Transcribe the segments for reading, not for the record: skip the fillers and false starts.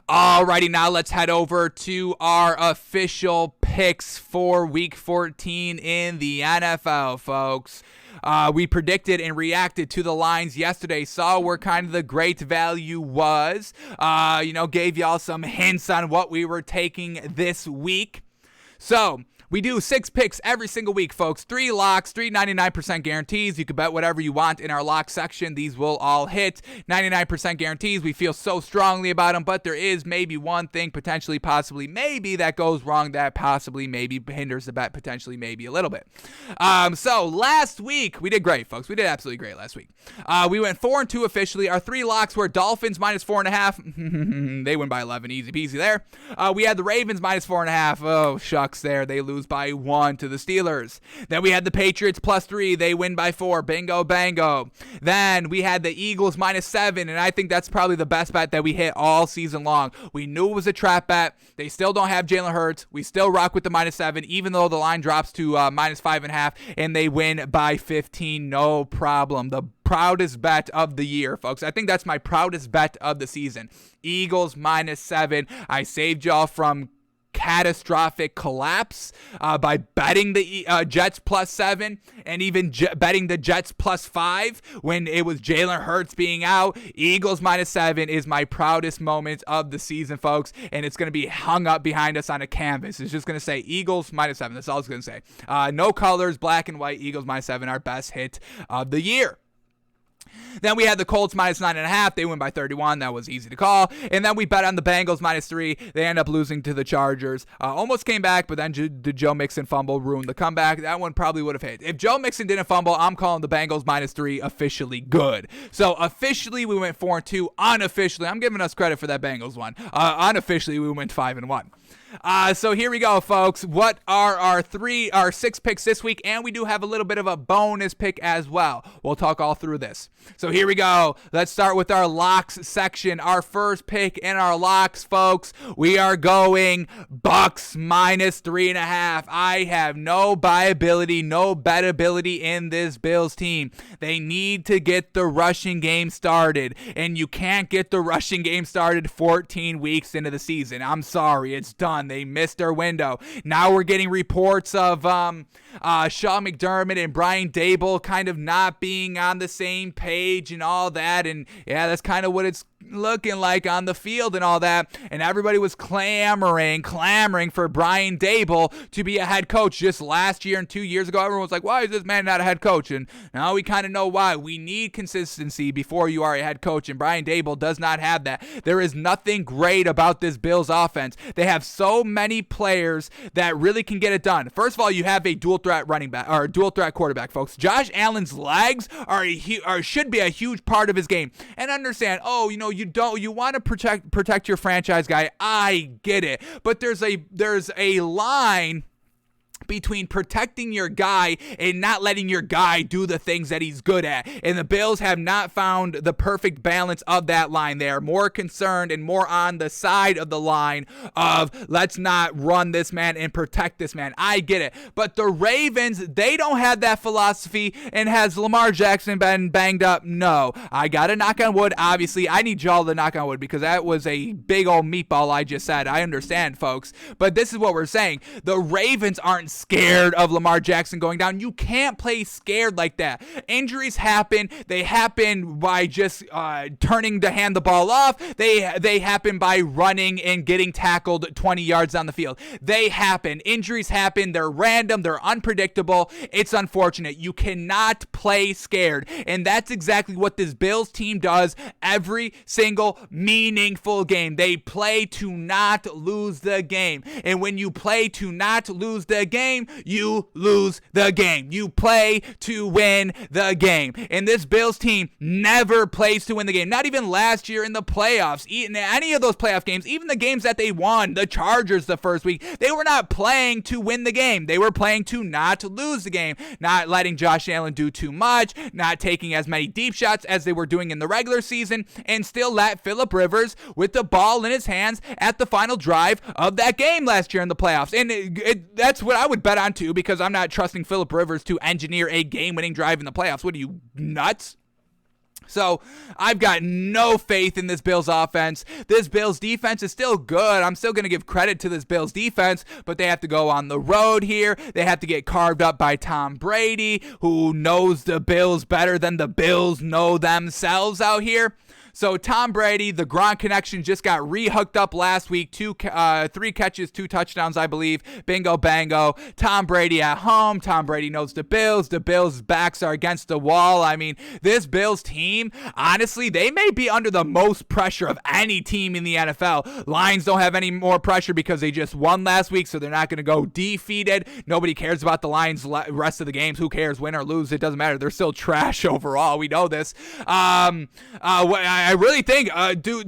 Alrighty, now let's head over to our official picks for Week 14 in the NFL, folks. We predicted and reacted to the lines yesterday, saw where kind of the great value was, gave y'all some hints on what we were taking this week. So, we do 6 picks every single week, folks. 3 locks, 3 99% guarantees. You can bet whatever you want in our lock section. These will all hit. 99% guarantees. We feel so strongly about them, but there is maybe one thing potentially, possibly, maybe that goes wrong that possibly, maybe hinders the bet potentially, maybe a little bit. So last week, we did great, folks. We did absolutely great last week. We went 4-2 officially. Our 3 locks were Dolphins minus 4.5. They win by 11. Easy peasy there. We had the Ravens minus 4.5. Oh, shucks there. They lose by 1 to the Steelers. Then we had the Patriots plus 3. They win by 4. Bingo, bango. Then we had the Eagles minus 7, and I think that's probably the best bet that we hit all season long. We knew it was a trap bet. They still don't have Jalen Hurts. We still rock with the minus 7, even though the line drops to minus 5.5, and they win by 15. No problem. The proudest bet of the year, folks. I think that's my proudest bet of the season. Eagles minus 7. I saved y'all from catastrophic collapse by betting the Jets plus 7 and even betting the Jets plus 5 when it was Jalen Hurts being out. Eagles minus 7 is my proudest moment of the season, folks, and it's going to be hung up behind us on a canvas. It's just going to say Eagles minus 7. That's all it's going to say. No colors, black and white. Eagles minus 7, our best hit of the year. Then we had the Colts minus 9.5. They win by 31. That was easy to call. And then we bet on the Bengals minus 3. They end up losing to the Chargers. Almost came back, but then did Joe Mixon fumble ruin the comeback? That one probably would have hit. If Joe Mixon didn't fumble, I'm calling the Bengals minus 3 officially good. So officially we went 4-2. Unofficially, I'm giving us credit for that Bengals one. Unofficially we went 5-1. So here we go, folks. What are our 6 picks this week? And we do have a little bit of a bonus pick as well. We'll talk all through this. So here we go. Let's start with our locks section. Our first pick in our locks, folks. We are going Bucks minus 3.5. I have no buyability, no bettability in this Bills team. They need to get the rushing game started. And you can't get the rushing game started 14 weeks into the season. I'm sorry. It's done. They missed their window. Now we're getting reports of Sean McDermott and Brian Daboll kind of not being on the same page and all that. And yeah, that's kind of what it's looking like on the field and all that. And everybody was clamoring for Brian Daboll to be a head coach. Just last year and 2 years ago, everyone was like, why is this man not a head coach? And now we kind of know why. We need consistency before you are a head coach, and Brian Daboll does not have that. There is nothing great about this Bills offense. They have so many players that really can get it done. First of all, you have a dual threat running back or dual threat quarterback, folks. Josh Allen's legs should be a huge part of his game. And understand, you want to protect your franchise guy. I get it. But there's a line between protecting your guy and not letting your guy do the things that he's good at. And the Bills have not found the perfect balance of that line. They are more concerned and more on the side of the line of let's not run this man and protect this man. I get it. But the Ravens, they don't have that philosophy. And has Lamar Jackson been banged up? No. I got to knock on wood. Obviously, I need y'all to knock on wood because that was a big old meatball I just said. I understand, folks. But this is what we're saying. The Ravens aren't scared of Lamar Jackson going down. You can't play scared like that. Injuries happen. They happen by just turning to hand the ball off. They happen by running and getting tackled 20 yards down the field. They happen. Injuries happen. They're random. They're unpredictable. It's unfortunate. You cannot play scared. And that's exactly what this Bills team does every single meaningful game. They play to not lose the game. And when you play to not lose the game, you lose the game. You play to win the game. And this Bills team never plays to win the game. Not even last year in the playoffs. In any of those playoff games, even the games that they won, the Chargers the first week, they were not playing to win the game. They were playing to not lose the game. Not letting Josh Allen do too much, not taking as many deep shots as they were doing in the regular season, and still let Phillip Rivers with the ball in his hands at the final drive of that game last year in the playoffs. And that's what I would bet on too, because I'm not trusting Phillip Rivers to engineer a game-winning drive in the playoffs. What are you, nuts? So I've got no faith in this Bills offense. This Bills defense is still good. I'm still going to give credit to this Bills defense, but they have to go on the road here. They have to get carved up by Tom Brady, who knows the Bills better than the Bills know themselves out here. So Tom Brady, the Gronk connection, just got re-hooked up last week. 3 catches, 2 touchdowns, I believe. Bingo, bango. Tom Brady at home. Tom Brady knows the Bills. The Bills' backs are against the wall. I mean, this Bills team, honestly, they may be under the most pressure of any team in the NFL. Lions don't have any more pressure because they just won last week, so they're not going to go defeated. Nobody cares about the Lions' rest of the games. Who cares? Win or lose, it doesn't matter. They're still trash overall. We know this. I really think,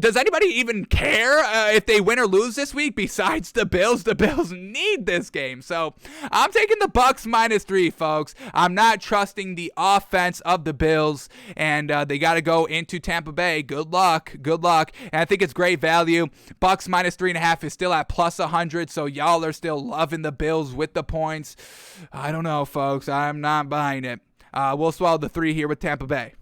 does anybody even care if they win or lose this week besides the Bills? The Bills need this game. So I'm taking the Bucs -3, folks. I'm not trusting the offense of the Bills, and they got to go into Tampa Bay. Good luck. Good luck. And I think it's great value. Bucs -3.5 is still at +100, so y'all are still loving the Bills with the points. I don't know, folks. I'm not buying it. We'll swallow the 3 here with Tampa Bay.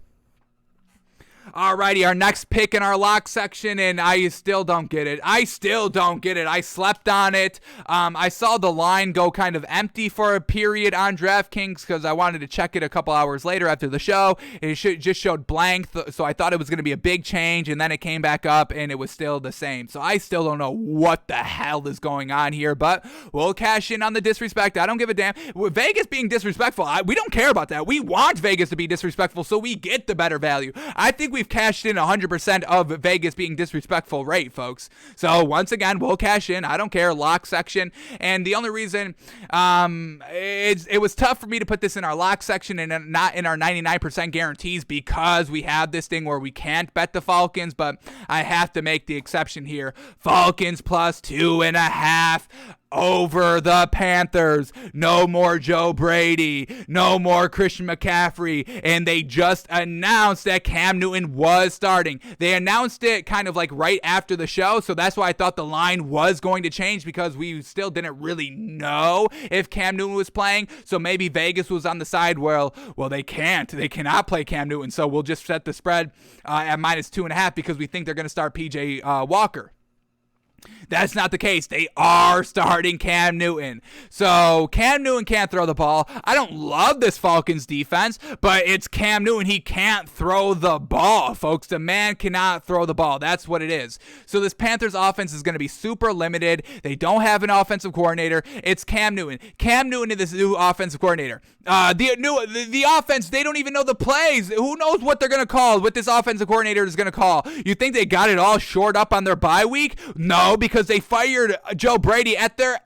Alrighty, our next pick in our lock section, and I still don't get it. I slept on it. I saw the line go kind of empty for a period on DraftKings because I wanted to check it a couple hours later after the show. It just showed blank, so I thought it was going to be a big change, and then it came back up, and it was still the same. So I still don't know what the hell is going on here, but we'll cash in on the disrespect. I don't give a damn. Vegas being disrespectful, we don't care about that. We want Vegas to be disrespectful so we get the better value. I think we've cashed in 100% of Vegas being disrespectful rate, folks. So once again, we'll cash in. I don't care. Lock section. And the only reason it was tough for me to put this in our lock section and not in our 99% guarantees because we have this thing where we can't bet the Falcons, but I have to make the exception here. Falcons +2.5 over the Panthers. No more Joe Brady. No more Christian McCaffrey. And they just announced that Cam Newton was starting. They announced it kind of like right after the show, so that's why I thought the line was going to change because we still didn't really know if Cam Newton was playing. So maybe Vegas was on the side where, well, they cannot play Cam Newton, so we'll just set the spread at -2.5 because we think they're going to start PJ Walker. That's not the case. They are starting Cam Newton. So Cam Newton can't throw the ball. I don't love this Falcons defense, but it's Cam Newton. He can't throw the ball, folks. The man cannot throw the ball. That's what it is. So this Panthers offense is going to be super limited. They don't have an offensive coordinator. It's Cam Newton. Cam Newton is this new offensive coordinator. The offense, they don't even know the plays. Who knows what they're going to call, what this offensive coordinator is going to call. You think they got it all shored up on their bye week? No, because they fired Joe Brady at the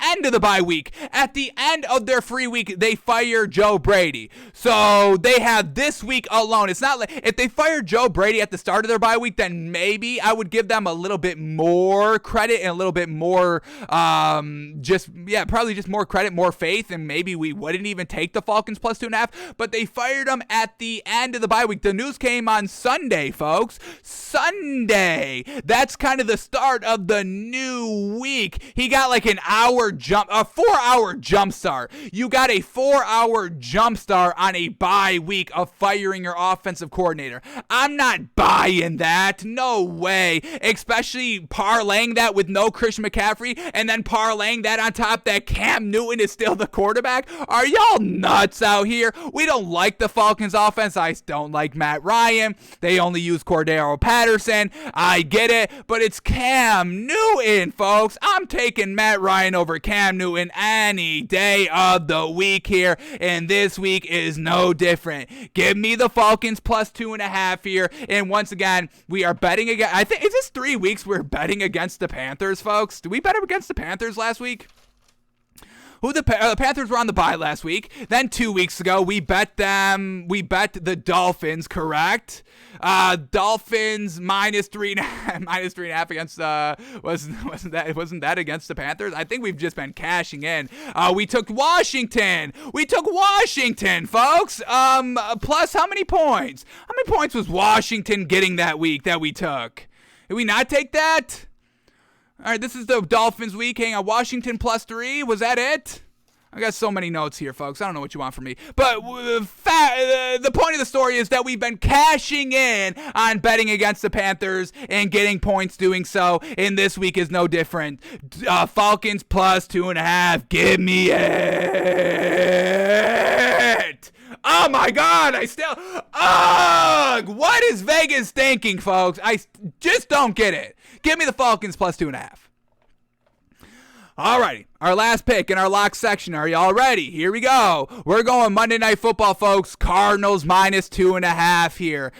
end of the bye week. At the end of their free week, they fired Joe Brady. So they have this week alone. It's not like if they fired Joe Brady at the start of their bye week, then maybe I would give them a little bit more credit and a little bit more probably just more credit, more faith, and maybe we wouldn't even take the Falcons +2.5, but they fired him at the end of the bye week. The news came on Sunday, folks. Sunday. That's kind of the start of the new week. He got like a 4-hour jump start. You got a 4-hour jump start on a bye week of firing your offensive coordinator. I'm not buying that. No way. Especially parlaying that with no Christian McCaffrey and then parlaying that on top that Cam Newton is still the quarterback. Are y'all nuts out here? We don't like the Falcons offense. I don't like Matt Ryan. They only use Cordero Patterson. I get it, but it's Cam Newton, folks. I'm taking Matt Ryan over Cam Newton any day of the week here, and this week is no different. Give me the Falcons +2.5 here, and once again, we are betting again. I think, is this 3 weeks we're betting against the Panthers, folks? Did we bet against the Panthers last week? The Panthers were on the bye last week. Then 2 weeks ago, we bet them. We bet the Dolphins, correct? Dolphins -3.5 against. Wasn't that against the Panthers? I think we've just been cashing in. We took Washington. Folks. Plus how many points? How many points was Washington getting that week that we took? Did we not take that? All right, this is the Dolphins week. Hang on, Washington +3. Was that it? I got so many notes here, folks. I don't know what you want from me. But the point of the story is that we've been cashing in on betting against the Panthers and getting points doing so. And this week is no different. Falcons plus 2.5. Give me it. Oh, my God. What is Vegas thinking, folks? I just don't get it. Give me the Falcons plus 2.5. Alrighty, our last pick in our lock section. Are y'all ready? Here we go. We're going Monday Night Football, folks. Cardinals minus 2.5 here.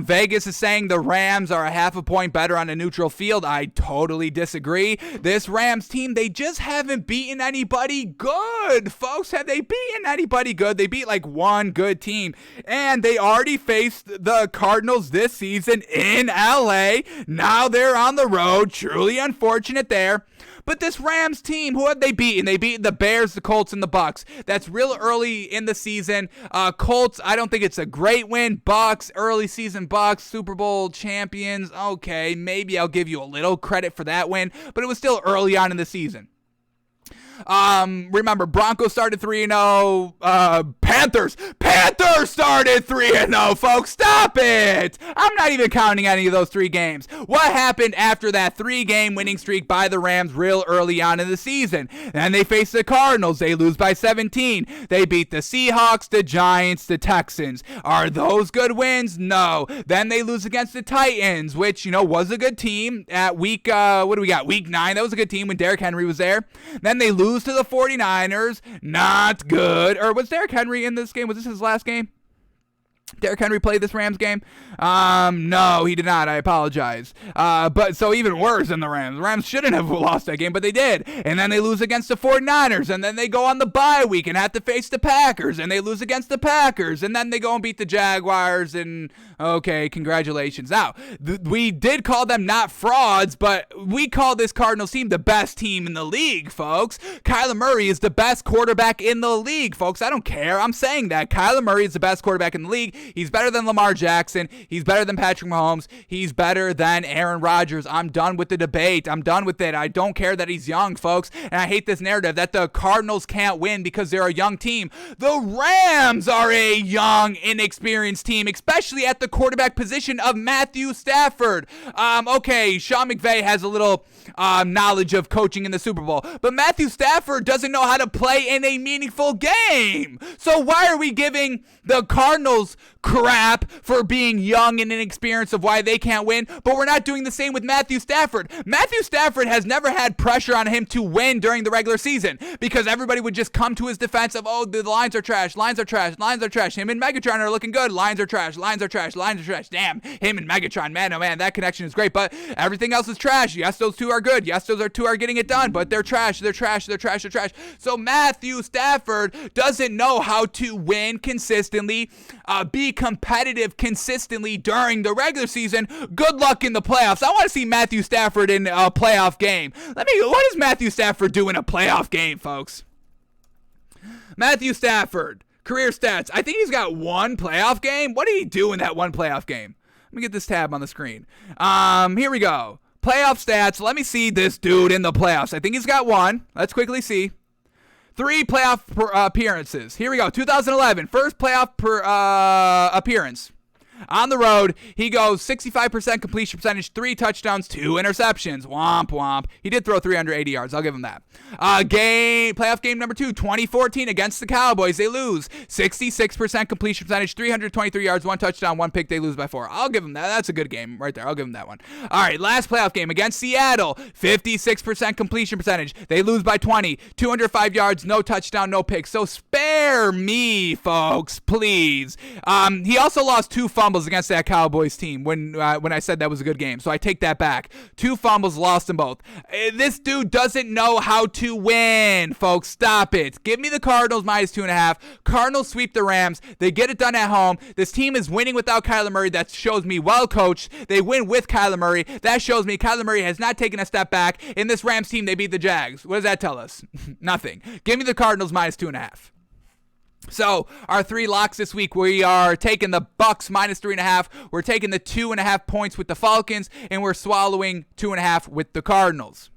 Vegas is saying the Rams are a half a point better on a neutral field. I totally disagree. This Rams team, they just haven't beaten anybody good, folks. Have they beaten anybody good? They beat like one good team. And they already faced the Cardinals this season in LA. Now they're on the road. Truly unfortunate there. But this Rams team, who have they beaten? They beat the Bears, the Colts, and the Bucks. That's real early in the season. Colts, I don't think it's a great win. Bucks, early season Bucks, Super Bowl champions. Okay, maybe I'll give you a little credit for that win, but it was still early on in the season. Remember, Broncos started 3-0. Panthers started 3-0, folks. Stop it. I'm not even counting any of those 3 games. What happened after that 3-game winning streak by the Rams real early on in the season? Then they face the Cardinals. They lose by 17. They beat the Seahawks, the Giants, the Texans. Are those good wins? No. Then they lose against the Titans, which, was a good team at week 9. That was a good team when Derrick Henry was there. Then they lose to the 49ers. Not good. Or was Derrick Henry in this game? Was this his last game? Derrick Henry played this Rams game? No, he did not. I apologize. But so even worse than the Rams. The Rams shouldn't have lost that game, but they did. And then they lose against the 49ers, and then they go on the bye week and have to face the Packers, and they lose against the Packers, and then they go and beat the Jaguars, and okay, congratulations. Now, we did call them not frauds, but we call this Cardinals team the best team in the league, folks. Kyler Murray is the best quarterback in the league, folks. I don't care. I'm saying that. Kyler Murray is the best quarterback in the league. He's better than Lamar Jackson. He's better than Patrick Mahomes. He's better than Aaron Rodgers. I'm done with the debate. I'm done with it. I don't care that he's young, folks. And I hate this narrative that the Cardinals can't win because they're a young team. The Rams are a young, inexperienced team, especially at the quarterback position of Matthew Stafford. Okay, Sean McVay has a little knowledge of coaching in the Super Bowl, but Matthew Stafford doesn't know how to play in a meaningful game. So why are we giving the Cardinals crap for being young and inexperienced of why they can't win, but we're not doing the same with Matthew Stafford? Matthew Stafford has never had pressure on him to win during the regular season because everybody would just come to his defense of, oh, the lines are trash, lines are trash, lines are trash. Him and Megatron are looking good. Lines are trash, lines are trash, lines are trash. Damn, him and Megatron, man, oh man, that connection is great, but everything else is trash. Yes, those two are good. Yes, those two are getting it done, but they're trash, they're trash, they're trash, they're trash. So Matthew Stafford doesn't know how to win consistently, be competitive consistently during the regular season. Good luck in the playoffs. I want to see Matthew Stafford in a playoff game. What does Matthew Stafford do in a playoff game, folks? Matthew Stafford, career stats. I think he's got one playoff game. What did he do in that one playoff game? Let me get this tab on the screen. Here we go. Playoff stats. Let me see this dude in the playoffs. I think he's got one. Let's quickly see. 3 playoff appearances. Here we go. 2011, first playoff appearance. On the road, he goes 65% completion percentage, 3 touchdowns, 2 interceptions. Womp womp. He did throw 380 yards. I'll give him that. Playoff game number 2, 2014 against the Cowboys. They lose 66% completion percentage, 323 yards, 1 touchdown, 1 pick. They lose by 4. I'll give him that. That's a good game right there. I'll give him that one. All right, last playoff game against Seattle, 56% completion percentage. They lose by 20, 205 yards, no touchdown, no pick. So spare me, folks, please. He also lost 2 fumbles against that Cowboys team when I said that was a good game. So I take that back. 2 fumbles, lost them both. This dude doesn't know how to win, folks. Stop it. Give me the Cardinals minus 2.5. Cardinals sweep the Rams. They get it done at home. This team is winning without Kyler Murray. That shows me well coached. They win with Kyler Murray. That shows me Kyler Murray has not taken a step back. In this Rams team, they beat the Jags. What does that tell us? Nothing. Give me the Cardinals minus 2.5. So our 3 locks this week, we are taking the Bucks minus 3.5. We're taking the 2.5 points with the Falcons, and we're swallowing 2.5 with the Cardinals.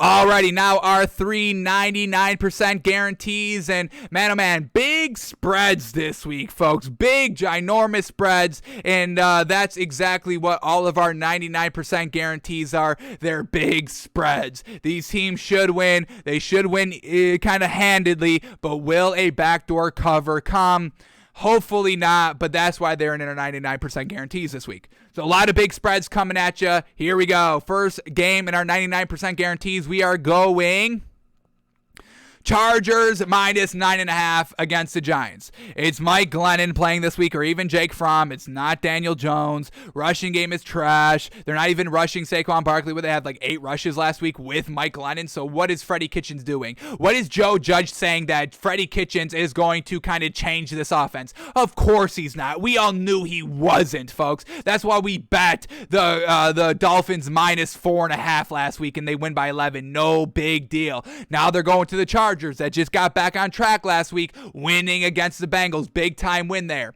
Alrighty, now our 3.99% guarantees, and man, oh man, big spreads this week, folks. Big, ginormous spreads, and that's exactly what all of our 99% guarantees are. They're big spreads. These teams should win. They should win kind of handedly, but will a backdoor cover come? Hopefully not, but that's why they're in our 99% guarantees this week. So a lot of big spreads coming at you. Here we go. First game in our 99% guarantees, we are going Chargers minus 9.5 against the Giants. It's Mike Glennon playing this week, or even Jake Fromm. It's not Daniel Jones. Rushing game is trash. They're not even rushing Saquon Barkley, where they had like 8 rushes last week with Mike Glennon. So what is Freddie Kitchens doing? What is Joe Judge saying that Freddie Kitchens is going to kind of change this offense? Of course he's not. We all knew he wasn't, folks. That's why we bet the Dolphins minus 4.5 last week, and they win by 11. No big deal. Now they're going to the Chargers that just got back on track last week, winning against the Bengals. Big time win there.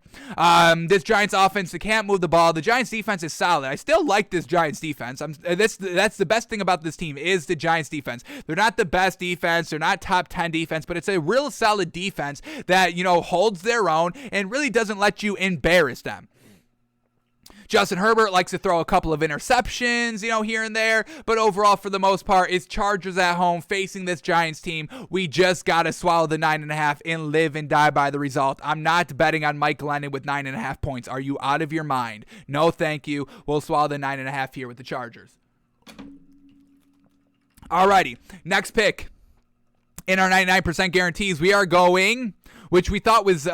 This Giants offense, they can't move the ball. The Giants defense is solid. I still like this Giants defense. That's the best thing about this team is the Giants defense. They're not the best defense. They're not top 10 defense, but it's a real solid defense that, holds their own and really doesn't let you embarrass them. Justin Herbert likes to throw a couple of interceptions, here and there. But overall, for the most part, it's Chargers at home facing this Giants team. We just got to swallow the 9.5 and live and die by the result. I'm not betting on Mike Glennon with 9.5 points. Are you out of your mind? No, thank you. We'll swallow the 9.5 here with the Chargers. Alrighty, next pick. In our 99% guarantees, we are going, which we thought was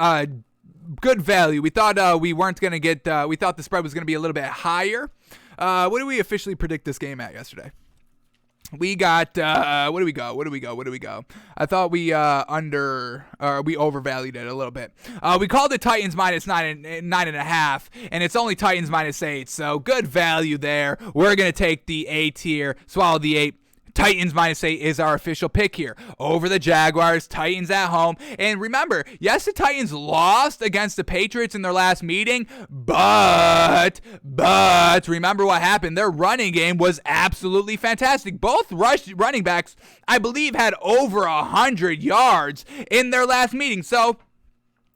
good value. We thought we weren't going to get, we thought the spread was going to be a little bit higher. What did we officially predict this game at yesterday? We got, what do we go? I thought we overvalued it a little bit. We called the Titans minus 9.5, and it's only Titans minus 8, so good value there. We're going to take the 8 here, swallow the 8. Titans minus 8 is our official pick here. Over the Jaguars, Titans at home. And remember, yes, the Titans lost against the Patriots in their last meeting, but remember what happened. Their running game was absolutely fantastic. Both running backs, I believe, had over 100 yards in their last meeting. So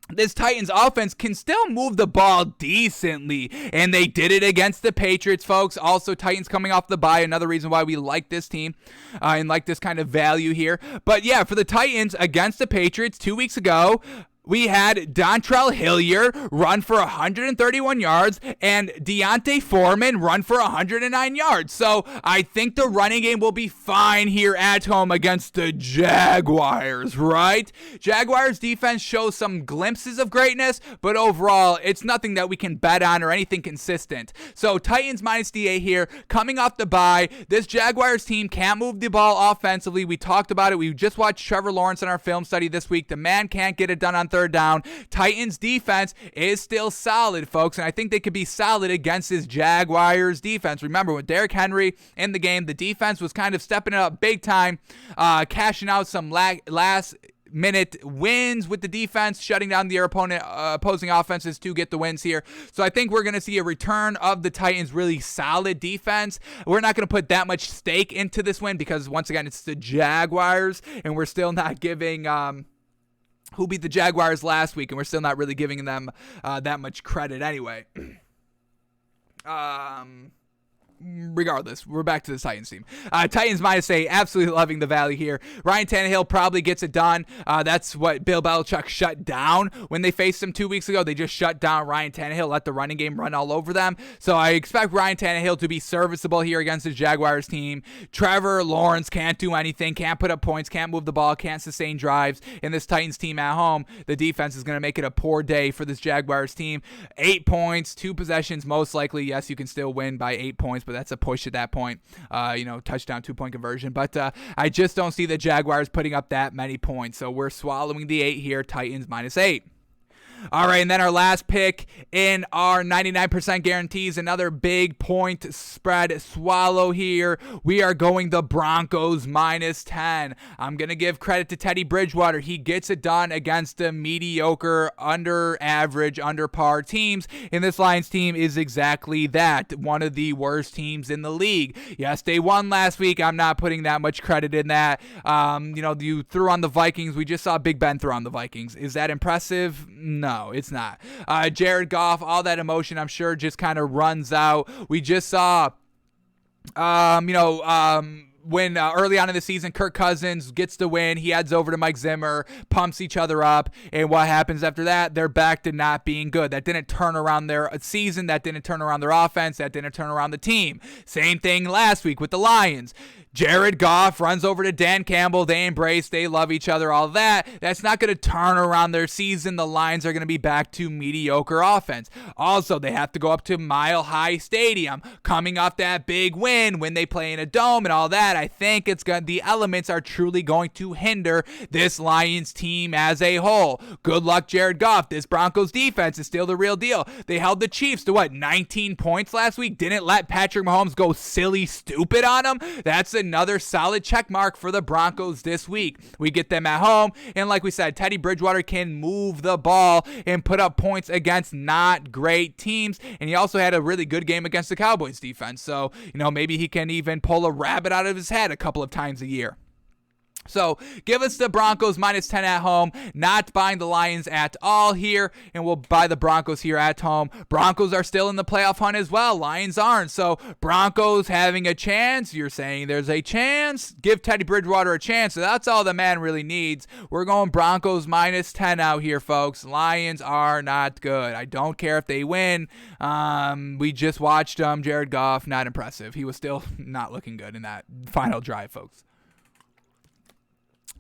this Titans offense can still move the ball decently, and they did it against the Patriots, folks. Also, Titans coming off the bye, another reason why we like this team and like this kind of value here. But yeah, for the Titans against the Patriots 2 weeks ago, we had Dontrell Hilliard run for 131 yards and Deontay Foreman run for 109 yards. So I think the running game will be fine here at home against the Jaguars, right? Jaguars defense shows some glimpses of greatness, but overall, it's nothing that we can bet on or anything consistent. So Titans minus the 8 here, coming off the bye. This Jaguars team can't move the ball offensively. We talked about it. We just watched Trevor Lawrence in our film study this week. The man can't get it done on third down. Titans defense is still solid, folks, and I think they could be solid against this Jaguars defense. Remember, with Derrick Henry in the game, the defense was kind of stepping it up big time, cashing out some last minute wins with the defense, shutting down their opposing offenses to get the wins here. So I think we're going to see a return of the Titans' really solid defense. We're not going to put that much stake into this win because, once again, it's the Jaguars, and we're still not giving who beat the Jaguars last week, and we're still not really giving them that much credit anyway. Regardless, we're back to the Titans team. Titans minus 8, absolutely loving the value here. Ryan Tannehill probably gets it done. That's what Bill Belichick shut down when they faced him 2 weeks ago. They just shut down Ryan Tannehill, let the running game run all over them. So I expect Ryan Tannehill to be serviceable here against the Jaguars team. Trevor Lawrence can't do anything, can't put up points, can't move the ball, can't sustain drives. In this Titans team at home, the defense is going to make it a poor day for this Jaguars team. 8 points, 2 possessions, most likely. Yes, you can still win by 8 points, but that's a push at that point, touchdown, 2-point conversion. But I just don't see the Jaguars putting up that many points. So we're swallowing the 8 here, Titans minus 8. All right, and then our last pick in our 99% guarantees, another big point spread swallow here. We are going the Broncos -10. I'm going to give credit to Teddy Bridgewater. He gets it done against the mediocre, under average, under par teams, and this Lions team is exactly that, one of the worst teams in the league. Yes, they won last week. I'm not putting that much credit in that. You threw on the Vikings. We just saw Big Ben throw on the Vikings. Is that impressive? No, it's not. Jared Goff, all that emotion, I'm sure, just kind of runs out. We just saw, when early on in the season, Kirk Cousins gets the win. He heads over to Mike Zimmer, pumps each other up. And what happens after that? They're back to not being good. That didn't turn around their season. That didn't turn around their offense. That didn't turn around the team. Same thing last week with the Lions. Jared Goff runs over to Dan Campbell. They embrace. They love each other, all that. That's not going to turn around their season. The Lions are going to be back to mediocre offense. Also, they have to go up to Mile High Stadium, coming off that big win when they play in a dome and all that. I think the elements are truly going to hinder this Lions team as a whole. Good luck, Jared Goff. This Broncos defense is still the real deal. They held the Chiefs to 19 points last week? Didn't let Patrick Mahomes go silly stupid on them? That's another solid check mark for the Broncos this week. We get them at home, and like we said, Teddy Bridgewater can move the ball and put up points against not great teams, and he also had a really good game against the Cowboys defense, so maybe he can even pull a rabbit out of his head a couple of times a year. So give us the Broncos -10 at home. Not buying the Lions at all here, and we'll buy the Broncos here at home. Broncos are still in the playoff hunt as well. Lions aren't. So Broncos having a chance. You're saying there's a chance? Give Teddy Bridgewater a chance. So that's all the man really needs. We're going Broncos -10 out here, folks. Lions are not good. I don't care if they win. We just watched Jared Goff. Not impressive. He was still not looking good in that final drive, folks.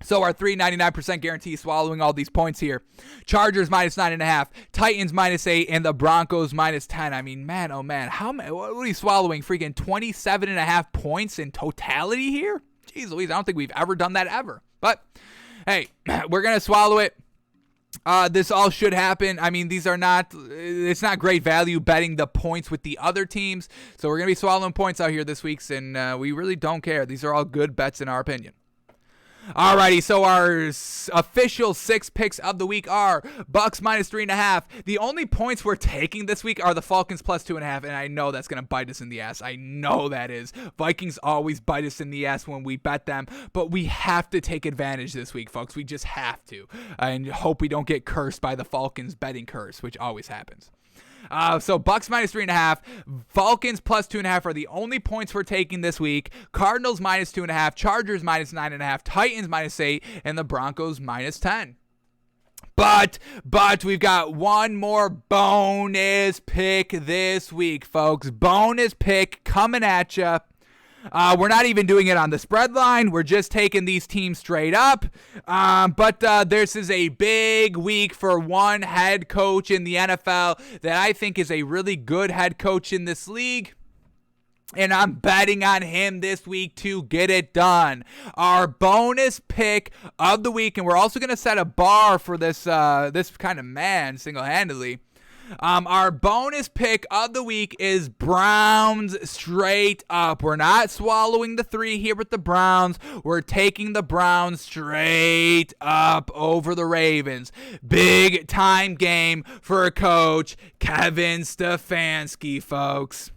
So our 3.99% guarantee swallowing all these points here. Chargers -9.5, Titans -8, and the Broncos -10. I mean, man, oh man, what are you swallowing? Freaking 27.5 points in totality here? Jeez Louise, I don't think we've ever done that ever. But hey, we're gonna swallow it. This all should happen. I mean, it's not great value betting the points with the other teams. So we're gonna be swallowing points out here this week, and we really don't care. These are all good bets in our opinion. Alrighty, so our official 6 picks of the week are Bucks -3.5. The only points we're taking this week are the Falcons +2.5, and I know that's going to bite us in the ass. I know that is. Vikings always bite us in the ass when we bet them, but we have to take advantage this week, folks. We just have to, and hope we don't get cursed by the Falcons betting curse, which always happens. So Bucks -3.5, Falcons +2.5 are the only points we're taking this week. Cardinals -2.5, Chargers -9.5, Titans -8, and the Broncos -10. But we've got one more bonus pick this week, folks. Bonus pick coming at you. We're not even doing it on the spread line. We're just taking these teams straight up. But this is a big week for one head coach in the NFL that I think is a really good head coach in this league. And I'm betting on him this week to get it done. Our bonus pick of the week, and we're also going to set a bar for this kind of man single-handedly. Our bonus pick of the week is Browns straight up. We're not swallowing the 3 here with the Browns. We're taking the Browns straight up over the Ravens. Big time game for Coach Kevin Stefanski, folks.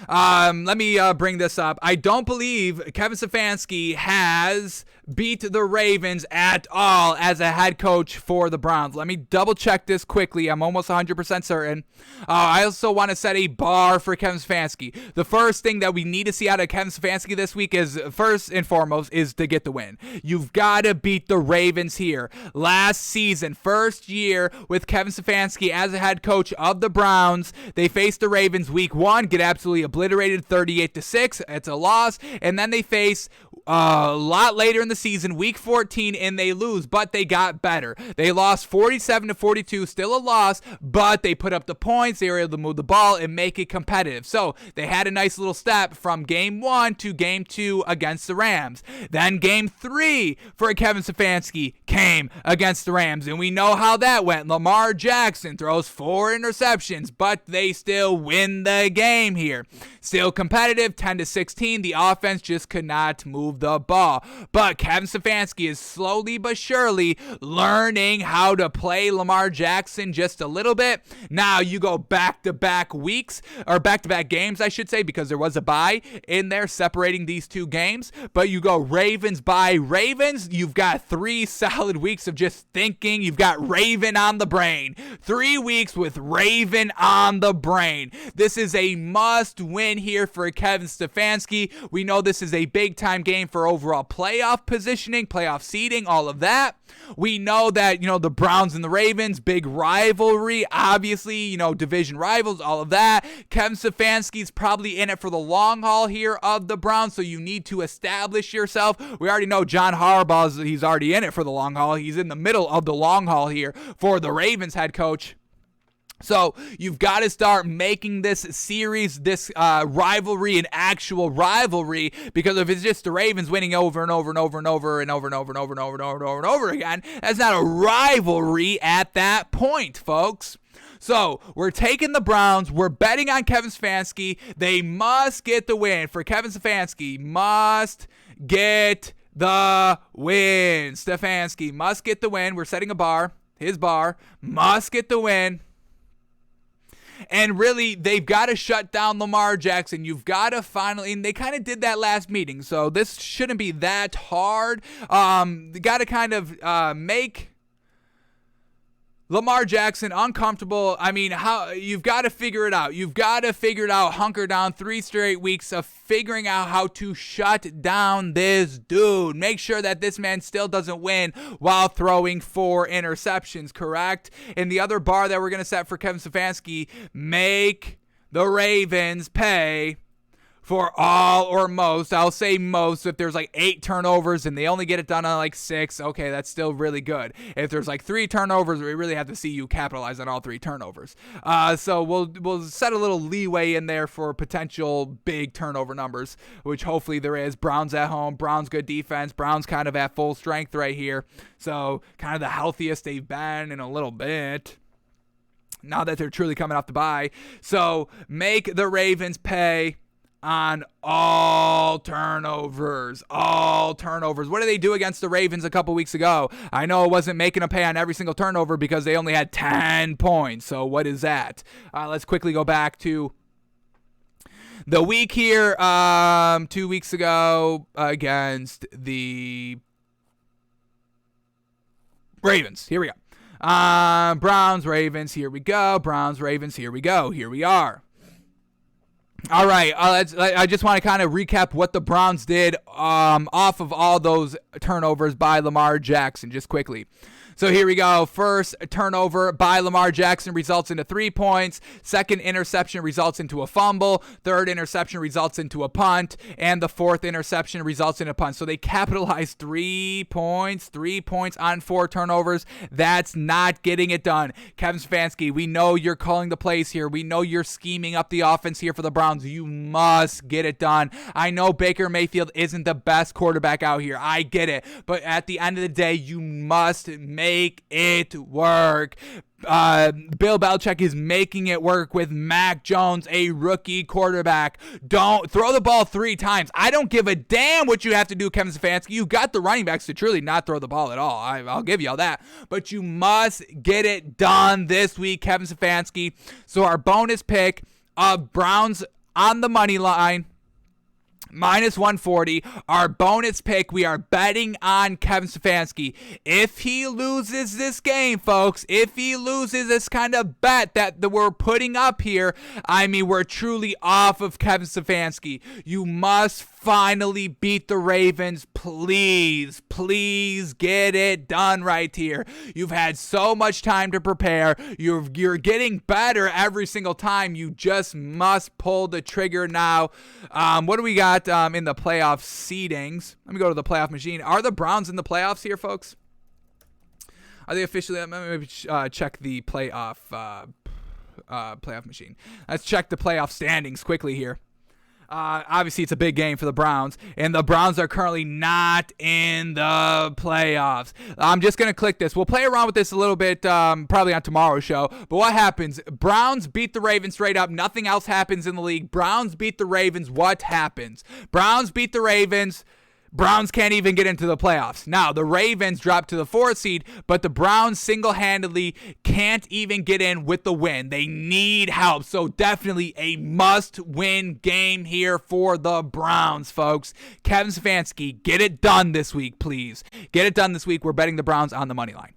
Let me bring this up. I don't believe Kevin Stefanski has beat the Ravens at all as a head coach for the Browns. Let me double check this quickly. I'm almost 100% certain. I also want to set a bar for Kevin Stefanski. The first thing that we need to see out of Kevin Stefanski this week is, first and foremost, is to get the win. You've got to beat the Ravens here. Last season, first year with Kevin Stefanski as a head coach of the Browns, they faced the Ravens week 1, get absolutely obliterated 38-6. It's a loss. And then they face a lot later in the season, week 14, and they lose, but they got better. They lost 47-42, still a loss, but they put up the points. They were able to move the ball and make it competitive. So they had a nice little step from game 1 to game 2 against the Rams. Then game 3 for Kevin Stefanski came against the Rams, and we know how that went. Lamar Jackson throws 4 interceptions, but they still win the game here. Still competitive, 10-16. The offense just could not move the ball. But Kevin Stefanski is slowly but surely learning how to play Lamar Jackson just a little bit. Now you go back-to-back weeks, or back-to-back games, I should say, because there was a bye in there separating these two games. But you go Ravens by Ravens. You've got 3 solid weeks of just thinking. You've got Raven on the brain. 3 weeks with Raven on the brain. This is a must-win here for Kevin Stefanski. We know this is a big-time game for overall playoff positioning, playoff seeding, all of that. We know that, the Browns and the Ravens, big rivalry, obviously, division rivals, all of that. Kevin Stefanski's probably in it for the long haul here of the Browns, so you need to establish yourself. We already know John Harbaugh, he's already in it for the long haul. He's in the middle of the long haul here for the Ravens head coach. So you've got to start making this series, this rivalry, an actual rivalry, because if it's just the Ravens winning over and over and over and over and over and over and over and over and over and over and over again, that's not a rivalry at that point, folks. So we're taking the Browns. We're betting on Kevin Stefanski. They must get the win. For Kevin Stefanski, must get the win. Stefanski must get the win. We're setting a bar. His bar must get the win. And really, they've got to shut down Lamar Jackson. You've got to finally, and they kind of did that last meeting, so this shouldn't be that hard. They got to kind of make Lamar Jackson uncomfortable. I mean, how you've got to figure it out. You've got to figure it out. Hunker down 3 straight weeks of figuring out how to shut down this dude. Make sure that this man still doesn't win while throwing 4 interceptions, correct? And the other bar that we're going to set for Kevin Stefanski, make the Ravens pay for all or most. I'll say most. If there's like 8 turnovers and they only get it done on like 6, okay, that's still really good. If there's like 3 turnovers, we really have to see you capitalize on all 3 turnovers. So we'll set a little leeway in there for potential big turnover numbers, which hopefully there is. Browns at home. Browns good defense. Browns kind of at full strength right here. So kind of the healthiest they've been in a little bit, now that they're truly coming off the bye. So make the Ravens pay on all turnovers. What did they do against the Ravens a couple weeks ago? I know it wasn't making them pay on every single turnover because they only had 10 points. So what is that? Let's quickly go back to the week here, 2 weeks ago against the Ravens. Here we go. Browns, Ravens, here we go. Browns, Ravens, here we go. Here we are. All right, I just want to kind of recap what the Browns did off of all those turnovers by Lamar Jackson, just quickly. So here we go. First turnover by Lamar Jackson results into 3 points. Second interception results into a fumble. Third interception results into a punt. And the fourth interception results in a punt. So they capitalized 3 points on 4 turnovers. That's not getting it done. Kevin Stefanski, we know you're calling the plays here. We know you're scheming up the offense here for the Browns. You must get it done. I know Baker Mayfield isn't the best quarterback out here. I get it. But at the end of the day, you must make it work. Bill Belichick is making it work with Mac Jones, a rookie quarterback. Don't throw the ball 3 times. I don't give a damn what you have to do, Kevin Stefanski. You got the running backs to truly not throw the ball at all. I'll give you all that. But you must get it done this week, Kevin Stefanski. So our bonus pick of Browns on the money line, minus 140. Our bonus pick, we are betting on Kevin Stefanski. If he loses this game, folks, if he loses this kind of bet that we're putting up here, I mean, we're truly off of Kevin Stefanski. You must finally beat the Ravens. Please get it done right here. You've had so much time to prepare. You're getting better every single time. You just must pull the trigger now. What do we got in the playoff seedings? Let me go to the playoff machine. Are the Browns in the playoffs here, folks? Are they officially? Maybe check the playoff machine. Let's check the playoff standings quickly here. Obviously, it's a big game for the Browns, and the Browns are currently not in the playoffs. I'm just going to click this. We'll play around with this a little bit probably on tomorrow's show, but what happens? Browns beat the Ravens straight up. Nothing else happens in the league. Browns beat the Ravens. What happens? Browns beat the Ravens. Browns can't even get into the playoffs. Now, the Ravens dropped to the 4th seed, but the Browns single-handedly can't even get in with the win. They need help, so definitely a must-win game here for the Browns, folks. Kevin Stefanski, get it done this week, please. Get it done this week. We're betting the Browns on the money line.